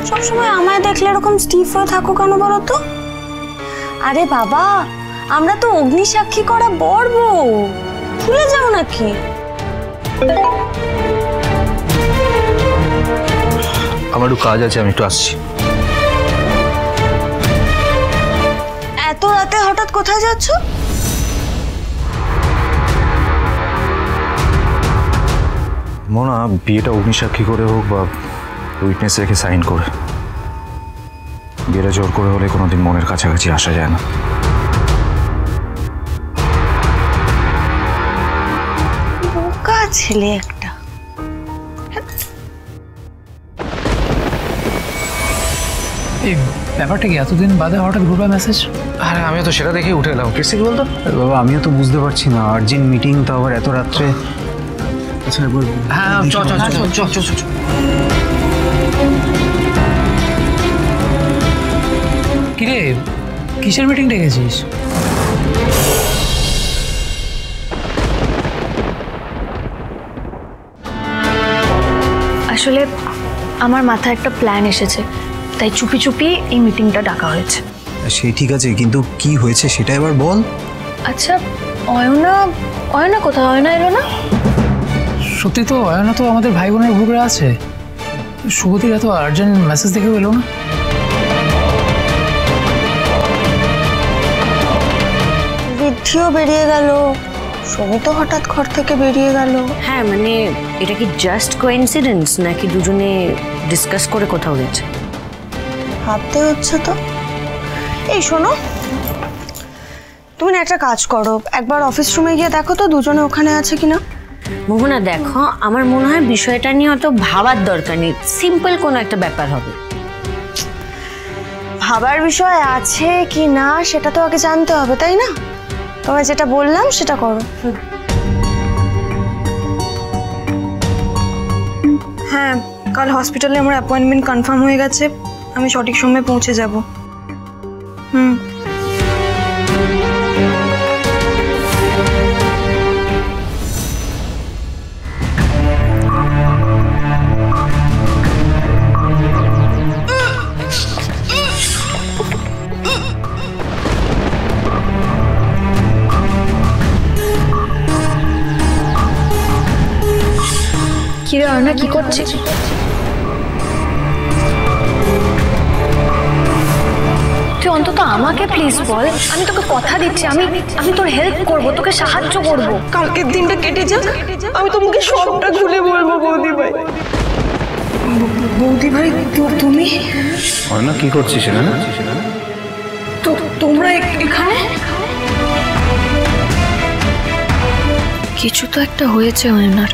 সবসময় আমায় দেখলে এরকম স্টিফ হয়ে থাকো কেন বলো তো? আরে বাবা, আমরা তো অগ্নিসাক্ষী করা বর বউ, ভুলে যাও নাকি? আমার একটু কাজ আছে, আমি একটু আসছি। এত রাতে হঠাৎ কোথায় যাচ্ছ? মোনা, বিয়েটা অগ্নিসাক্ষী করে হোক বা উইটনেস রেখে সাইন করে, বিয়েটা জোর করে হলে কোনোদিন মনের কাছাকাছি আসা যায় না। বোকা ছেলে একটা। এই ব্যাপারটা কি এতদিন বাদে হঠাৎ গ্রুপে মেসেজ? আরে আমিও তো সেটা দেখেই উঠে এলাম। কেসি কি বলতো? বাবা আমিও তো বুঝতে পারছি না, আর্জেন্ট মিটিং তো আবার এত রাত্রে। আচ্ছা হ্যাঁ চ। কিরে, কিসের মিটিং ডেকেছিস? আসলে আমার মাথায় একটা প্ল্যান এসেছে, তাই চুপি চুপি এই মিটিংটা ডাকা হয়েছে। সেই ঠিক আছে, কিন্তু কি হয়েছে সেটা এবার বল। আচ্ছা, অয়না কোথায়? অয়না এলো না? সত্যি তো অয়না তো আমাদের ভাই বোনের গ্রুপে আছে। শুভতির এত আর্জেন্ট মেসেজ দেখেও এলো না। বৃদ্ধিও বেরিয়ে গেল, সমিতও হঠাৎ ঘর থেকে বেরিয়ে গেল। হ্যাঁ মানে এটা কি জাস্ট কোইন্সিডেন্স নাকি দুজনে ডিসকাস করে কোথাও গেছে? ভাবতে হচ্ছে তো। এই শোনো, তুমি না একটা কাজ করো, একবার অফিস রুমে গিয়ে দেখো তো দুজনে ওখানে আছে কিনা। মোহনা দেখো, আমার মনে হয় বিষয়টা নিয়ে অত ভাবার দরকার নেই, সিম্পল কোনো একটা ব্যাপার হবে। ভাবার বিষয় আছে কি না সেটা তো আগে জানতে হবে, তাই না? তোমায় যেটা বললাম সেটা করো। হ্যাঁ, কাল হসপিটালে আমার অ্যাপয়েন্টমেন্ট কনফার্ম হয়ে গেছে, আমি সঠিক সময়ে পৌঁছে যাব। কিরে অয়না, কি করছিস? তুই অন্তত আমাকে প্লিজ বল, আমি তোকে কথা দিচ্ছি, আমি তোর হেল্প করব, তোকে সাহায্য করব। কালকের দিনটা কেটে যাক, আমি তোমাকে সবটা খুলে বলবো বৌদি ভাই। বৌদি ভাই, তুমি অয়না কি করছিস এখানে? তোমরা এখানে? কিছু তো একটা হয়েছে অয়নার,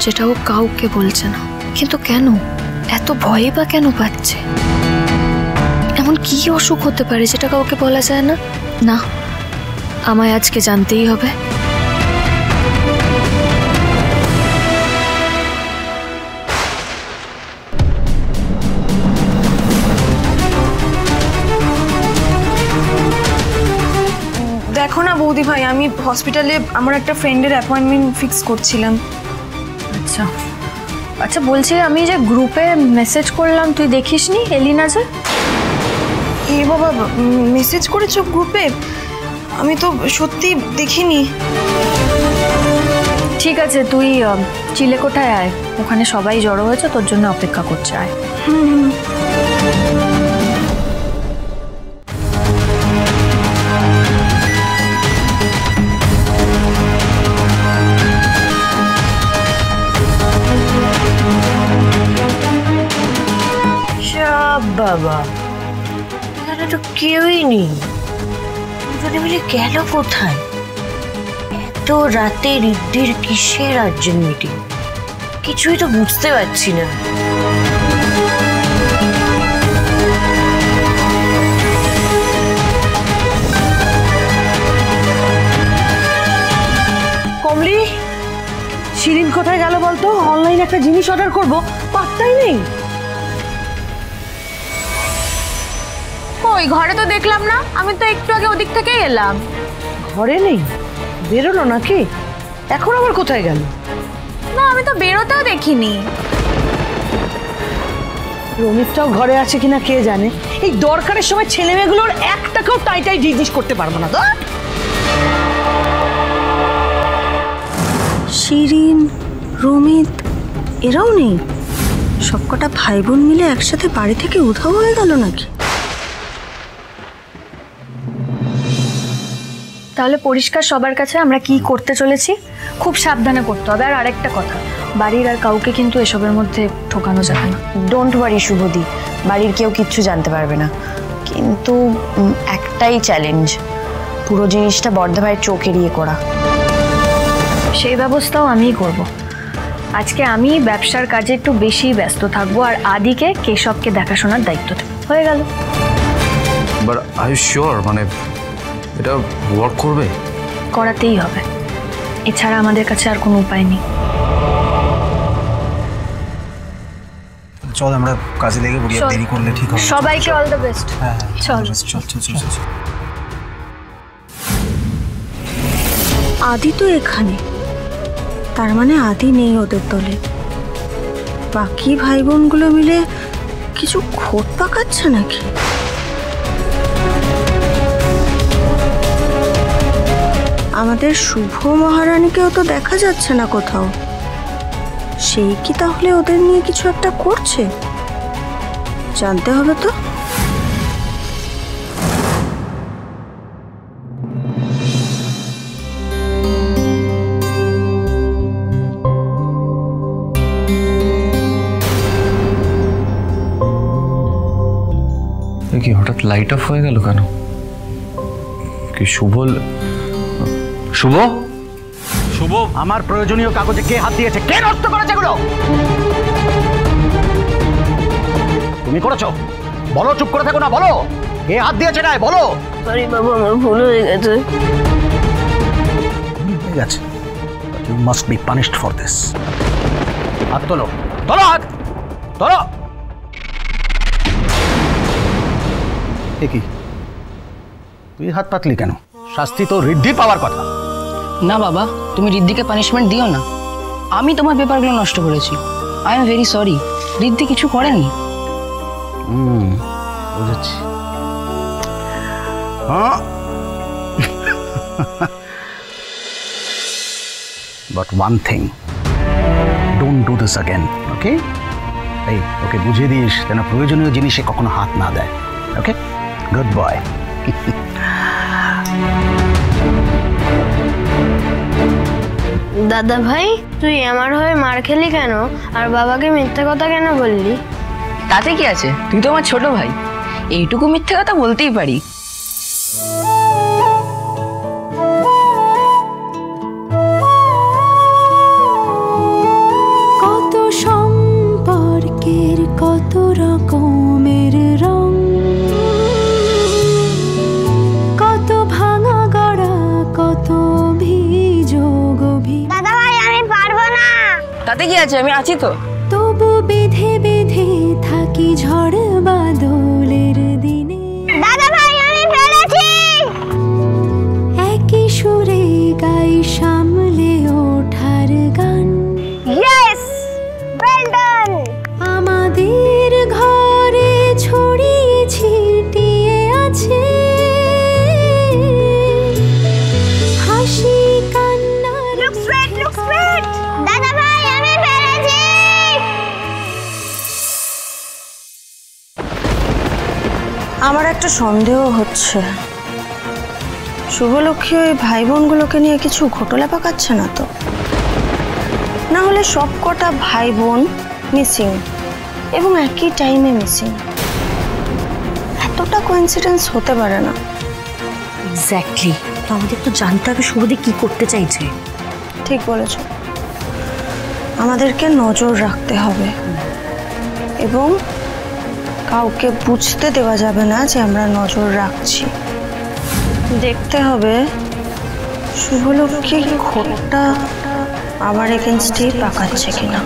যেটা ও কাউকে বলছে না। কিন্তু কেন এত ভয় বা কেন পাচ্ছে? এমন কি অসুখ হতে পারে যেটা কাউকে বলা যায় না? না, আমায় আজকে জানতেই হবে। দেখো না বৌদি ভাই, আমি হসপিটালে আমার একটা ফ্রেন্ডের অ্যাপয়েন্টমেন্ট ফিক্স করছিলাম। আচ্ছা আচ্ছা, বলছি আমি যে গ্রুপে মেসেজ করলাম, তুই দেখিসনি? এলিনা যে। এ বাবা, মেসেজ করেছো গ্রুপে? আমি তো সত্যি দেখিনি। ঠিক আছে, তুই চিলেকোঠায় আয়, ওখানে সবাই জড়ো হয়েছে, তোর জন্য অপেক্ষা করছে, আয়। বাবা, এখানে তো কেউই নেই, দুজনে মিলে গেল কোথায়? এত রাতে রিদ্ধির কিসের আর্জেন্ট মিটিং? কিছুই তো বুঝতে পারছি না। কমলি, শিরিন কোথায় গেল বলতো? অনলাইনে একটা জিনিস অর্ডার করব, পাত্তাই নেই। ওই ঘরে তো দেখলাম না, আমি তো একটু আগে ওদিক থেকেই এলাম। ঘরে নেই? বেরোলো নাকি? এখন আবার কোথায় গেল? না, আমি তো বেরোতেও দেখিনি। রমিতটাও ঘরে আছে কিনা কে জানে। এই দরকারের সময় ছেলে মেয়েগুলোর একটাকেও টাইটাই জিজ্ঞেস করতে পারবো না তো। শিরিন, রমিত এরাও নেই? সবকটা ভাই বোন মিলে একসাথে বাড়ি থেকে উধাও হয়ে গেল নাকি? তাহলে পরিষ্কার সবার কাছে আমরা কি করতে চলেছি, খুব সাবধানে করতে হবে। আর আরেকটা কথা, বাড়ির আর কাউকে কিন্তু এসবের মধ্যে ঠকানো যাবে না। ডোন্ট ওয়ারি শুভদি, বাড়ির কেউ কিচ্ছু জানতে পারবে না। কিন্তু একটাই চ্যালেঞ্জ, পুরো জিনিসটা বর্ধা ভাইয়ের চোখ এড়িয়ে করা। সেই ব্যবস্থাও আমিই করব। আজকে আমি ব্যবসার কাজে একটু বেশি ব্যস্ত থাকবো, আর আদিকে কেশবকে দেখাশোনার দায়িত্ব দেবো। হয়ে গেল। বাট আই ইউ শিওর মানে এটা ওয়ার্ক করবে? করাতেই হবে, এছাড়া আমাদের কাছে আর কোনো উপায় নেই। চল আমরা কাজে লেগে পড়ি, দেরি করলে ঠিক হবে। সবাইকে অল দ্য বেস্ট। চল চল চল চল চল। আদি তো এখানে, তার মানে আদি নেই ওদের দলে। বাকি ভাই বোনগুলো মিলে কিছু খোট পাকাচ্ছে নাকি? আমাদের শুভ মহারানীকেও তো দেখা যাচ্ছে না কোথাও। সেই কি তাহলে ওদের নিয়ে কিছু একটা করছে? জানতে হবে তো। কি হঠাৎ লাইট অফ হয়ে গেল কেন? কি শুভ? শুভ শুভ আমার প্রয়োজনীয় কাগজে কে হাত দিয়েছে? কে নষ্ট করেছে এগুলো? তুমি করেছো? বলো, চুপ করে থাকো না, বলো কে হাত দিয়েছে। নাই বলো। সরি বাবা, আমার ভুল হয়ে গেছে। ঠিক আছে, you must be punished for this. হাত তোলো, তোলো হাত, তোলো। কি তুই হাত পাতলি কেন? শাস্তি তো ঋদ্ধি পাওয়ার কথা। না বাবা, তুমি ঋদ্ধিকে পানিশমেন্ট দিও না। আমি তোমার পেপারগুলো নষ্ট করেছি। I am very sorry. Riddhi কিছু করেনি। বুঝেছি। হ্যাঁ, but one thing, don't do this again, okay? এই ওকে বুঝিয়ে দিস যেন প্রয়োজনীয় জিনিসে কখনো হাত না দেয়। ওকে, গুড বয়। দাদা ভাই, তুই আমার হয়ে মার খেলি কেন? আর বাবাকে মিথ্যে কথা কেন বললি? তাতে কি আছে, তুই তো আমার ছোট ভাই, এইটুকু মিথ্যে কথা বলতেই পারি। কত সম্পর্কের কত রকমের রং, কত ভাঙা গড়া, কত অভিযোগ। দাদা ভাই, আমি পারবো না। তাতে কি আছে, আমি আছি তো। তবু বেঁধে বেঁধে থাকি ঝড় বাদলের দিনে। দাদা ভাই, আমি পেরেছি। একই সুরে গাই সামলে ওঠার গান। Yes, well done. আমাদের ঘরে ছড়িয়ে ছিটিয়ে আছে হাসি কান্না। Look straight, look straight. দাদা ভাই, আমি পেরেছি। আমার একটা সন্দেহ হচ্ছে, শুভলক্ষ্মী ওই ভাই বোনগুলোকে নিয়ে কিছু ঘোটালা পাকাচ্ছে না তো? না হলে সব কটা ভাই বোন মিসিং এবং একই টাইমে মিসিং, এতটা কোইন্সিডেন্স হতে পারে না। এক্স্যাক্টলি, তো আমাদের তো জানতে হবে শুভদি কি করতে চাইছে। ঠিক বলেছ, আমাদেরকে নজর রাখতে হবে এবং কাউকে বুঝতে দেওয়া যাবে না যে আমরা নজর রাখছি। দেখতে হবে শুভলক্ষ্মী খোটটা আমার এগেনস্টেই পাকাচ্ছে কিনা।